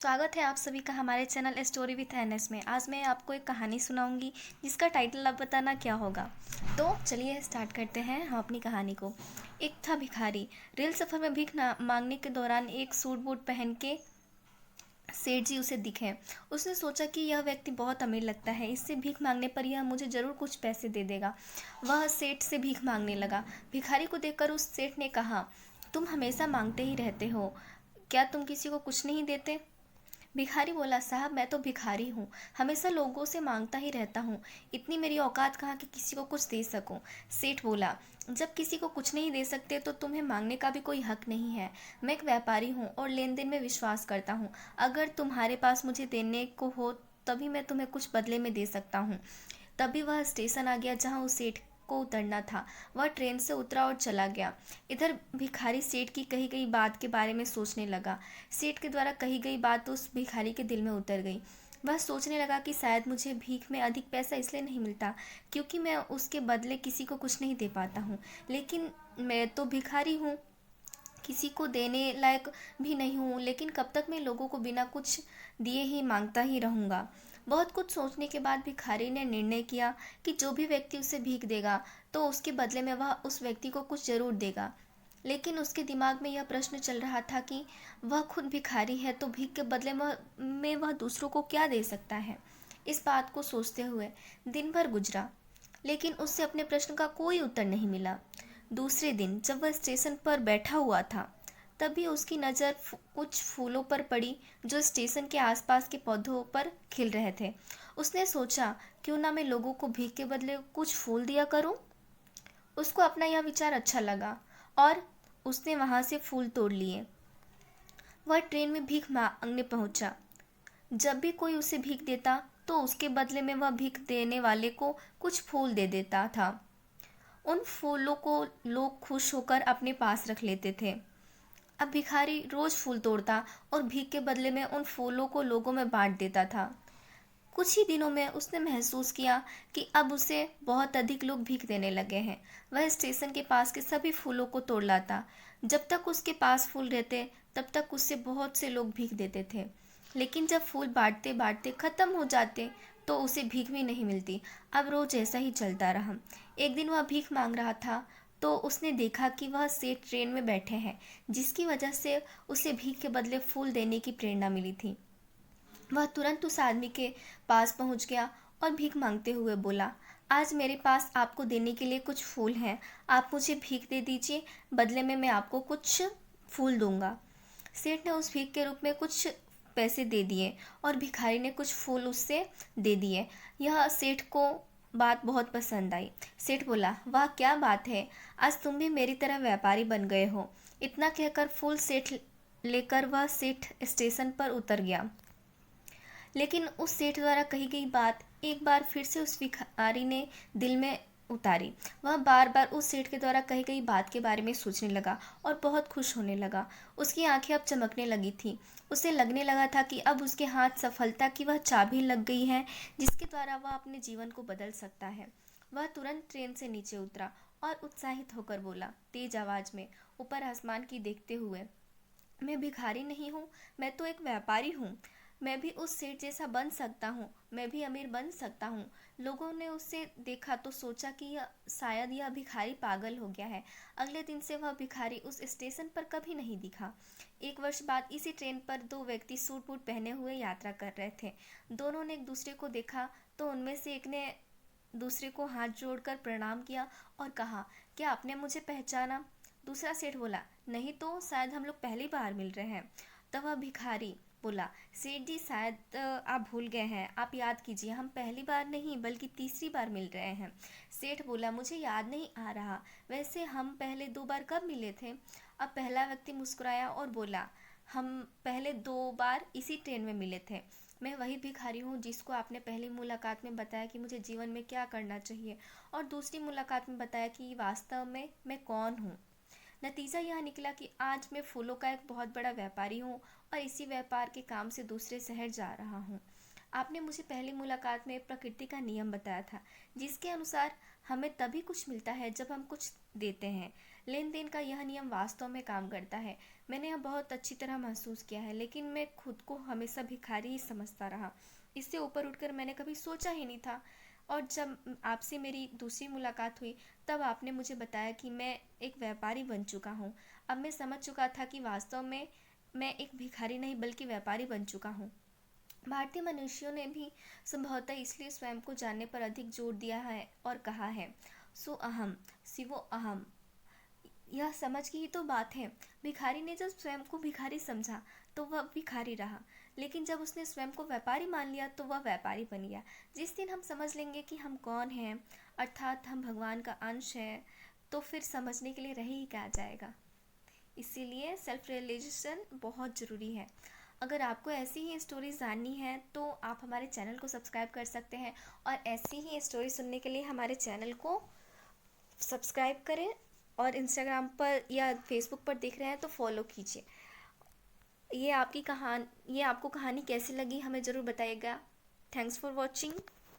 स्वागत है आप सभी का हमारे चैनल स्टोरी विथ एनएस में। आज मैं आपको एक कहानी सुनाऊंगी जिसका टाइटल आप बताना क्या होगा। तो चलिए स्टार्ट करते हैं हम अपनी कहानी को। एक था भिखारी। रेल सफ़र में भीख मांगने के दौरान एक सूट बूट पहन के सेठ जी उसे दिखे। उसने सोचा कि यह व्यक्ति बहुत अमीर लगता है, इससे भीख मांगने पर यह मुझे ज़रूर कुछ पैसे दे देगा। वह सेठ से भीख मांगने लगा। भिखारी को देखकर उस सेठ ने कहा, तुम हमेशा मांगते ही रहते हो, क्या तुम किसी को कुछ नहीं देते? भिखारी बोला, साहब मैं तो भिखारी हूँ, हमेशा लोगों से मांगता ही रहता हूँ, इतनी मेरी औकात कहाँ कि किसी को कुछ दे सकूँ। सेठ बोला, जब किसी को कुछ नहीं दे सकते तो तुम्हें मांगने का भी कोई हक नहीं है। मैं एक व्यापारी हूँ और लेन देन में विश्वास करता हूँ। अगर तुम्हारे पास मुझे देने को हो तभी मैं तुम्हें कुछ बदले में दे सकता हूँ। तभी वह स्टेशन आ गया जहाँ उस सेठ को उतरना था। वह ट्रेन से उतरा और चला गया। इधर भिखारी सेठ की कही गई बात के बारे में सोचने लगा। सेठ के द्वारा कही गई बात तो उस भिखारी के दिल में उतर गई। वह सोचने लगा कि शायद मुझे भीख में अधिक पैसा इसलिए नहीं मिलता क्योंकि मैं उसके बदले किसी को कुछ नहीं दे पाता हूँ, लेकिन मैं तो भिखारी हूँ, किसी को देने लायक भी नहीं हूँ, लेकिन कब तक मैं लोगों को बिना कुछ दिए ही मांगता ही रहूँगा। बहुत कुछ सोचने के बाद भिखारी ने निर्णय किया कि जो भी व्यक्ति उसे भीख देगा तो उसके बदले में वह उस व्यक्ति को कुछ जरूर देगा। लेकिन उसके दिमाग में यह प्रश्न चल रहा था कि वह खुद भिखारी है तो भीख के बदले में वह दूसरों को क्या दे सकता है। इस बात को सोचते हुए दिन भर गुजरा, लेकिन उससे अपने प्रश्न का कोई उत्तर नहीं मिला। दूसरे दिन जब वह स्टेशन पर बैठा हुआ था, तभी उसकी नज़र कुछ फूलों पर पड़ी जो स्टेशन के आसपास के पौधों पर खिल रहे थे। उसने सोचा, क्यों ना मैं लोगों को भीख के बदले कुछ फूल दिया करूं। उसको अपना यह विचार अच्छा लगा और उसने वहां से फूल तोड़ लिए। वह ट्रेन में भीख मांगने पहुंचा। जब भी कोई उसे भीख देता तो उसके बदले में वह भीख देने वाले को कुछ फूल दे देता था। उन फूलों को लोग खुश होकर अपने पास रख लेते थे। अब भिखारी रोज फूल तोड़ता और भीख के बदले में उन फूलों को लोगों में बांट देता था। कुछ ही दिनों में उसने महसूस किया कि अब उसे बहुत अधिक लोग भीख देने लगे हैं। वह स्टेशन के पास के सभी फूलों को तोड़ लाता। जब तक उसके पास फूल रहते तब तक उससे बहुत से लोग भीख देते थे, लेकिन जब फूल बांटते बांटते खत्म हो जाते तो उसे भीख भी नहीं मिलती। अब रोज ऐसा ही चलता रहा। एक दिन वह भीख मांग रहा था तो उसने देखा कि वह सेठ ट्रेन में बैठे हैं, जिसकी वजह से उसे भीख के बदले फूल देने की प्रेरणा मिली थी। वह तुरंत उस आदमी के पास पहुंच गया और भीख मांगते हुए बोला, आज मेरे पास आपको देने के लिए कुछ फूल हैं, आप मुझे भीख दे दीजिए, बदले में मैं आपको कुछ फूल दूंगा। सेठ ने उस भीख के रूप में कुछ पैसे दे दिए और भिखारी ने कुछ फूल उससे दे दिए। यह सेठ को बात बहुत पसंद आई। सेठ बोला, वाह क्या बात है, आज तुम भी मेरी तरह व्यापारी बन गए हो। इतना कहकर फूल सेठ लेकर वह सेठ स्टेशन पर उतर गया। लेकिन उस सेठ द्वारा कही गई बात एक बार फिर से उस भिखारी ने दिल में उतारी। वह बार बार उस सेठ के द्वारा कही गई बात के बारे में सोचने लगा और बहुत खुश होने लगा। उसकी आंखें अब चमकने लगी थी। उसे लगने लगा था कि अब उसके हाथ सफलता की वह चाबी लग गई है जिसके द्वारा वह अपने जीवन को बदल सकता है। वह तुरंत ट्रेन से नीचे उतरा और उत्साहित होकर बोला तेज आवाज में, ऊपर आसमान की देखते हुए, मैं भिखारी नहीं हूँ, मैं तो एक व्यापारी हूँ। मैं भी उस सेठ जैसा बन सकता हूँ, मैं भी अमीर बन सकता हूँ। लोगों ने उसे देखा तो सोचा कि शायद यह भिखारी पागल हो गया है। अगले दिन से वह भिखारी उस स्टेशन पर कभी नहीं दिखा। एक वर्ष बाद इसी ट्रेन पर दो व्यक्ति सूट बूट पहने हुए यात्रा कर रहे थे। दोनों ने एक दूसरे को देखा तो उनमें से एक ने दूसरे को हाथ जोड़कर प्रणाम किया और कहा, क्या आपने मुझे पहचाना? दूसरा सेठ बोला, नहीं तो शायद हम लोग पहली बार मिल रहे हैं। तब वह भिखारी बोला, सेठ जी शायद आप भूल गए हैं, आप याद कीजिए, हम पहली बार नहीं बल्कि तीसरी बार मिल रहे हैं। सेठ बोला, मुझे याद नहीं आ रहा, वैसे हम पहले दो बार कब मिले थे? अब पहला व्यक्ति मुस्कुराया और बोला, हम पहले दो बार इसी ट्रेन में मिले थे। मैं वही भिखारी हूँ जिसको आपने पहली मुलाकात में बताया कि मुझे जीवन में क्या करना चाहिए और दूसरी मुलाकात में बताया कि वास्तव में मैं कौन हूँ। नतीजा यह निकला कि आज मैं फूलों का एक बहुत बड़ा व्यापारी हूँ और इसी व्यापार के काम से दूसरे शहर जा रहा हूँ। आपने मुझे पहली मुलाकात में प्रकृति का नियम बताया था जिसके अनुसार हमें तभी कुछ मिलता है जब हम कुछ देते हैं। लेन देन का यह नियम वास्तव में काम करता है। मैंने यह बहुत अच्छी तरह महसूस किया है, लेकिन मैं खुद को हमेशा भिखारी ही समझता रहा। इससे ऊपर उठकर मैंने कभी सोचा ही नहीं था। और जब आपसे मेरी दूसरी मुलाकात हुई, तब आपने मुझे बताया कि मैं एक व्यापारी बन चुका हूँ। अब मैं समझ चुका था कि वास्तव में मैं एक भिखारी नहीं बल्कि व्यापारी बन चुका हूँ। भारतीय मनुष्यों ने भी संभवतः इसलिए स्वयं को जानने पर अधिक जोर दिया है और कहा है, सो अहम सिवो अहम। यह समझ की ही तो बात है। भिखारी ने जब स्वयं को भिखारी समझा तो वह भिखारी रहा, लेकिन जब उसने स्वयं को व्यापारी मान लिया तो वह व्यापारी बन गया। जिस दिन हम समझ लेंगे कि हम कौन हैं, अर्थात हम भगवान का अंश हैं, तो फिर समझने के लिए रह ही क्या जाएगा। इसीलिए सेल्फ रियलाइजेशन बहुत ज़रूरी है। अगर आपको ऐसी ही स्टोरीज जाननी है तो आप हमारे चैनल को सब्सक्राइब कर सकते हैं, और ऐसी ही स्टोरी सुनने के लिए हमारे चैनल को सब्सक्राइब करें, और इंस्टाग्राम पर या फेसबुक पर देख रहे हैं तो फॉलो कीजिए। ये आपको कहानी कैसी लगी हमें ज़रूर बताइएगा। Thanks for watching.